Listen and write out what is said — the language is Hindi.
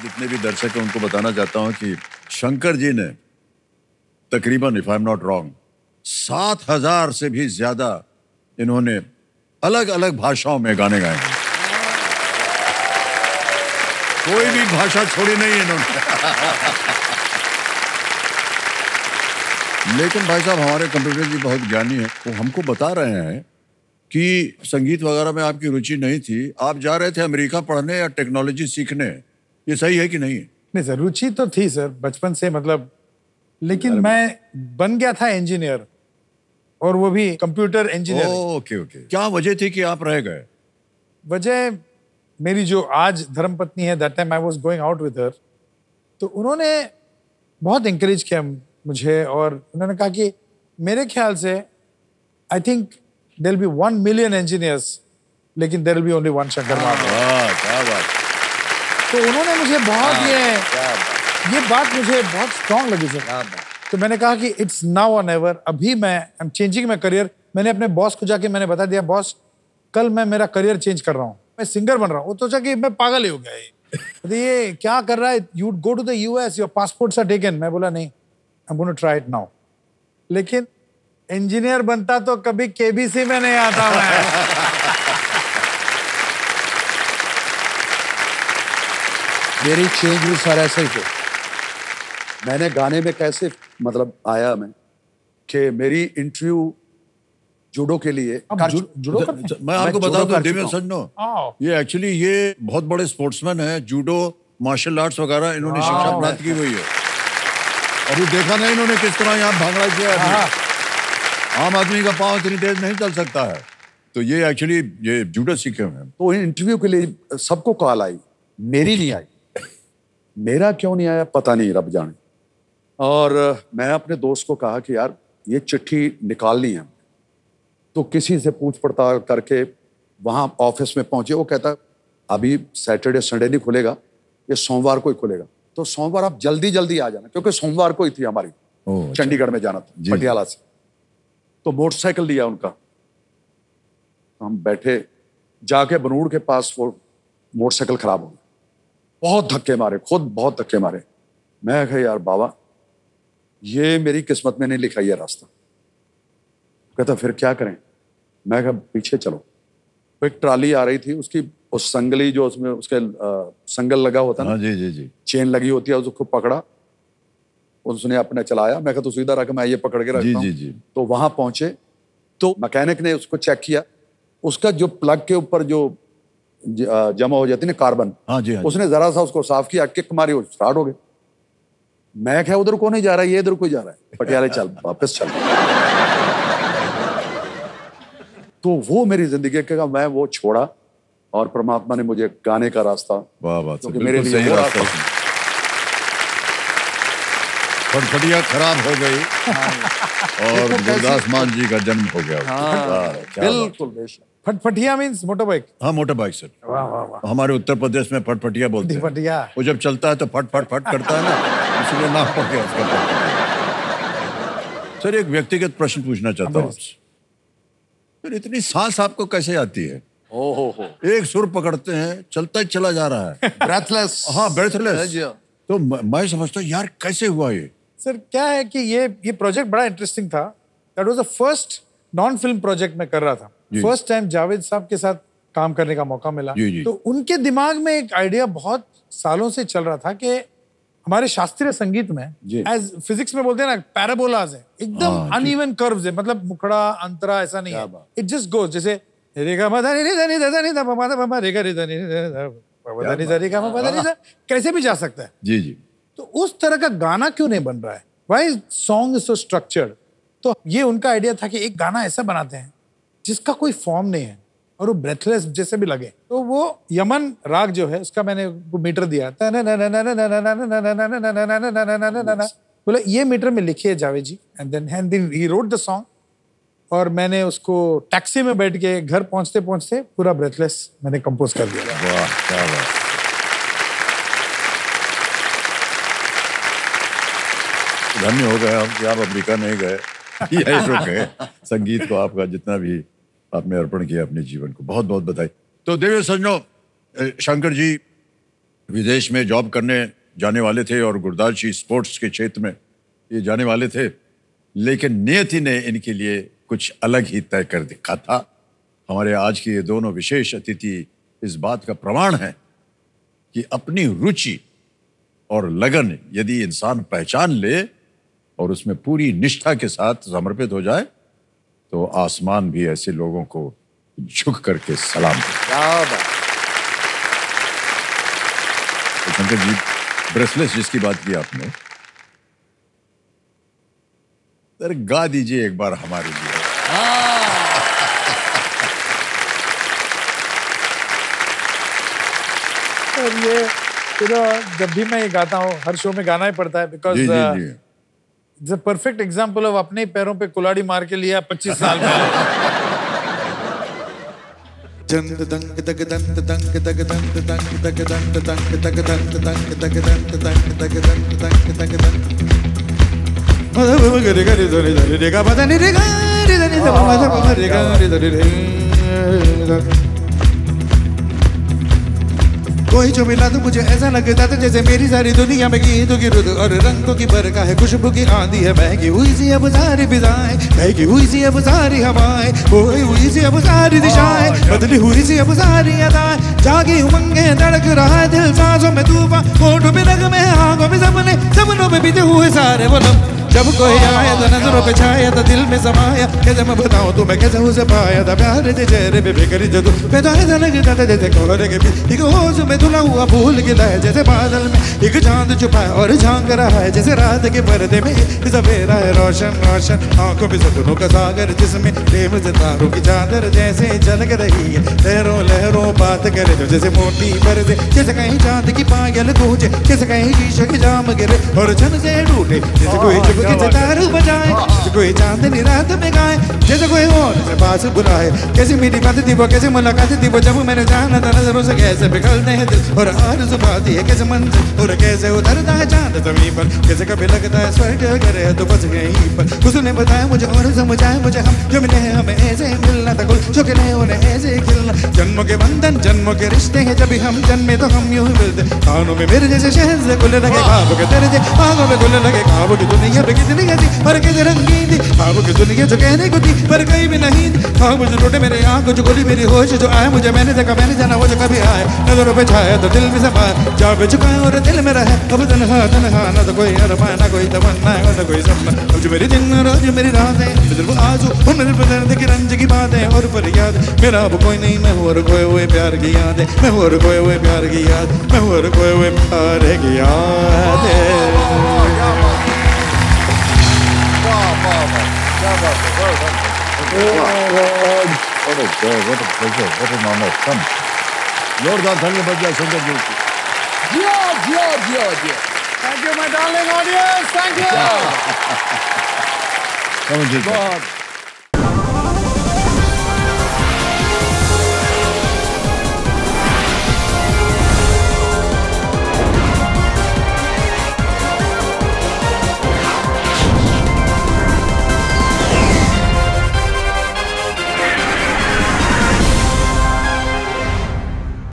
जितने भी दर्शक हैं उनको बताना चाहता हूं कि शंकर जी ने तकरीबन, if I am not wrong, 7,000 से भी ज्यादा इन्होंने अलग अलग भाषाओं में गाने गाए हैं। कोई भी भाषा छोड़ी नहीं है इन्होंने। लेकिन भाई साहब, हमारे कंप्यूटर जी बहुत ज्ञानी हैं, वो हमको बता रहे हैं कि संगीत वगैरह में आपकी रुचि नहीं थी, आप जा रहे थे अमेरिका पढ़ने या टेक्नोलॉजी सीखने। ये सही है कि नहीं? नहीं सर, रुचि तो थी सर बचपन से, मतलब, लेकिन मैं बन गया था इंजीनियर, और वो भी कंप्यूटर इंजीनियर। Okay okay. क्या वजह थी कि आप रह गए? वजह, मेरी जो आज धर्मपत्नी है, that time I was going out with her, तो उन्होंने बहुत इंकरेज किया मुझे, और उन्होंने कहा कि मेरे ख्याल से I think there will be 1 million engineers, लेकिन there will be only one Shankar Mahadev. क्या बात। तो उन्होंने मुझे बहुत ये बात मुझे बहुत स्ट्रांग लगी सर। तो मैंने कहा कि इट्स नाउ और नेवर। अभी मैं I am changing my career. मैंने अपने बॉस को जाके मैंने बता दिया, बॉस कल मैं मेरा करियर चेंज कर रहा हूँ, मैं सिंगर बन रहा हूँ। वो तो सोचा कि मैं पागल ही हो गया ये क्या कर रहा है, you go to the US, your passports are taken. मैं बोला नहीं, I am going to try it now. लेकिन इंजीनियर बनता तो कभी केबीसी में नहीं आता मैं। मेरी चेंज हुई सर ऐसे ही थे। मैंने गाने में कैसे मतलब आया मैं कि मेरी इंटरव्यू जूडो के लिए जुड़ो मैं आपको बता दूं दिव्य सज्जनों, ये एक्चुअली ये बहुत बड़े स्पोर्ट्समैन हैं, जूडो मार्शल आर्ट्स वगैरह इन्होंने शिक्षा प्राप्त की हुई है। और ये देखा नहीं इन्होंने किस तरह यहाँ भांगड़ा किया है। आम आदमी का पाँव इतनी तेज नहीं चल सकता है, तो ये एक्चुअली ये जूडो सीखे हुए हैं। तो इंटरव्यू के लिए सबको कॉल आई, मेरी नहीं आई। मेरा क्यों नहीं आया पता नहीं, रब जाने। और मैं अपने दोस्त को कहा कि यार ये चिट्ठी निकालनी है। तो किसी से पूछ पड़ताल करके वहाँ ऑफिस में पहुंचे। वो कहता अभी सैटरडे संडे नहीं खुलेगा, ये सोमवार को ही खुलेगा। तो सोमवार आप जल्दी जल्दी आ जाना, क्योंकि सोमवार को ही थी हमारी चंडीगढ़ में जाना था पटियाला से। तो मोटरसाइकिल लिया उनका, हम बैठे, जाके बनूड़ के पास वो मोटरसाइकिल खराब हो गई। बहुत धक्के मारे, खुद बहुत धक्के मारे। मैं कहा यार बाबा ये मेरी किस्मत में नहीं लिखा ये रास्ता। कहता फिर क्या करें? मैं कहा पीछे चलो। एक ट्राली आ रही थी, उसकी उस संगली जो उसमें उसके संगल लगा होता ना, जी जी जी, चेन लगी होती है, उसको पकड़ा, उसने अपने चलाया। मैं कहा तो सीधा रखा, मैं ये पकड़ के रखता हूं। तो वहां पहुंचे तो मैकेनिक ने उसको चेक किया। उसका जो प्लग के ऊपर जो जमा हो जाती है ना कार्बन, उसने जरा सा उसको साफ किया, किक मारी, वो स्टार्ट हो गया। मैं क्या उधर को नहीं जा रहा है, ये इधर को जा रहा है, पटियाले चल वापस चल। तो वो मेरी जिंदगी का मैं वो छोड़ा, और परमात्मा ने मुझे गाने का रास्ता, क्योंकि मेरे लिए वो रास्ता फटफटिया खराब हो गई और गुरदास मान जी का जन्म हो गया। बिल्कुल। फटफटिया मींस मोटरबाइक? हाँ, मोटरबाइक सर। वाह वाह वाह। हमारे उत्तर प्रदेश में फटफटिया बोलते हैं। फटफटिया वो जब चलता है तो फट फट फट करता है ना, इसलिए नाम पड़ गया उसका। सर एक व्यक्तिगत प्रश्न पूछना चाहता हूँ आपसे। फिर इतनी सांस आपको कैसे आती है? हो एक सुर पकड़ते हैं, चलता ही चला जा रहा है, ब्रेथलेस। हाँ ब्रेथलेस। तो मैं समझता हूँ यार कैसे हुआ ये? सर क्या है कि ये प्रोजेक्ट बड़ा इंटरेस्टिंग था। That was the first non film project मैं कर रहा था। फर्स्ट टाइम जावेद साहब के साथ काम करने का मौका मिला। तो उनके दिमाग में एक आइडिया बहुत सालों से चल रहा था कि हमारे शास्त्रीय संगीत में, एज फिजिक्स में बोलते हैं ना, पैराबोलाज है, एकदम अनइवन कर्व्स है, मतलब मुखड़ा अंतरा ऐसा नहीं है, इट जस्ट गोज। जैसे कैसे भी जा सकता है। जी जी। तो उस तरह का गाना क्यों नहीं बन रहा है? Why song is so structured? तो ये उनका आइडिया था कि एक गाना ऐसा बनाते हैं जिसका कोई फॉर्म नहीं है और वो ब्रेथलेस जैसे भी लगे। तो वो यमन राग जो है उसका मैंने मीटर दिया, बोले ये मीटर में लिखिए Javed ji, and then he wrote the song. और मैंने उसको टैक्सी में बैठ के घर पहुंचते पहुंचते पूरा ब्रेथलेस मैंने कंपोज कर दिया। वाह क्या बात। धन्य हो गए हम कि आप अमेरिका नहीं गए, यही रुक गए। संगीत को आपका जितना भी आपने अर्पण किया अपने जीवन को, बहुत बहुत बधाई। तो देवियों सज्जनों, शंकर जी विदेश में जॉब करने जाने वाले थे और गुरदास जी स्पोर्ट्स के क्षेत्र में ये जाने वाले थे, लेकिन नियति ने इनके लिए कुछ अलग ही तय कर दिखा था। हमारे आज के ये दोनों विशेष अतिथि इस बात का प्रमाण है कि अपनी रुचि और लगन यदि इंसान पहचान ले और उसमें पूरी निष्ठा के साथ समर्पित हो जाए तो आसमान भी ऐसे लोगों को झुक करके सलाम दे। तो शंकर जी, ब्रेसलेस जिसकी बात की आपने, सर गा दीजिए एक बार हमारे लिए। और ये जब भी मैं ये गाता हूँ, हर शो में गाना ही पड़ता है, because it's a perfect example of अपने पैरों पे कुल्हाड़ी मार के लिया 25 साल पहले। जंत दंग दग दंत दंग दग दंत दंग दग दंत दंग दग दंत दंग दग दंत दंग दग दंत दंग दग दंत गरे गरे दरे दरे रे गा बदनी रे गा रे दरे रे गा रे गा रे दरे रे। कोई जो मिला तो मुझे ऐसा लगता था जैसे मेरी सारी दुनिया में गीतों की रुत और रंगों की बरखा है, खुशबू की आंधी है, बहकी हुई सी अब सारी फिजाएं, बहकी हुई सी अब सारी हवाएं, खोई हुई सी अब सारी दिशाएं, बदली हुई सी अब सारी अदाएं, जागी उमंगे धड़क रहा है दिल सांसों में तूफान, होठों पे नगमे आंखों में सपने, सपनों में बीते हुए सारे वो लम्हे, जब कोई आया तो नजरों पे छाया तो दिल में समाया, कैसे मैं बताऊं तुम्हें कैसे उसे पाया था, प्यार के चेहरे पे बेकरी जदू मैं तो ऐसा लगता था जैसे कोहरे के बीच एक होश में धुला हुआ फूल खिला है, जैसे बादल में एक चांद छुपा है और झांक रहा है, जैसे रात के पर्दे में सवेरा है रोशन रोशन, आंखों में सपनों का सागर जिसमें प्रेम सितारों की चादर जैसे झलक रही है, लहरों लहरों बात करे तो जैसे मोटी बरसे, जैसे कहीं चांद की पायल गूंजे, जैसे कहीं शीशे के जाम गिरे और छन से टूटे, जैसे कोई के सितारू बजाए, जैसे कोई चांदनी रात में गाए, जैसे कोई और से पास बुलाए, कैसी मेरी बात थी वो, कैसी मुलाकात थी वो, जब मैंने जाना था नजरों से कैसे पिघलते हैं दिल और आरज़ू पाती है कैसे मन से, और कैसे उतरता है चांद ज़मीन पर, कैसे कभी लगता है स्वर्ग करे तो बस यहीं पर, उसने बताया मुझे और समझाया मुझे हम जो मिले हैं हमें ऐसे मिलना था गुल जो खिले उन्हें ऐसे खिलना, जन्मों के बंधन जन्मों के रिश्ते हैं, जब हम जन्मे तो हम यूं मिलते, कानों में मेरे जैसे शहर से गुल लगे ख्वाब के तेरे से, आंखों में गुल लगे ख्वाब की दुनिया पे कितनी ऐसी पर कैसे रंगीन थी, ख्वाब की दुनिया जो कहने को थी पर कहीं भी नहीं थी, ख्वाब जो टूटे मेरे आंखों जो गोली मेरी होश जो आए मुझे मैंने देखा मैंने जाना वो जो कभी आए, नजरों पे छाया तो दिल में समा जा पे चुका है और दिल में रहे, अब तन्हा तन्हा ना तो कोई अरमान ना कोई तमन्ना ना कोई सपना, अब जो मेरी दिन रोज मेरी रातें सिर्फ आंसू और मेरे दर्द की रंज की बातें और फरियाद, मेरा अब कोई नहीं मैं हूँ और खोए हुए प्यार की यादें, मैं हूँ और खोए हुए प्यार की याद, मैं हूँ और खोए हुए प्यार की यादें। जोरदार तालियां बज जाए शंकर जी की। Thank you, my darling audience. Thank you. Come on, Jesus.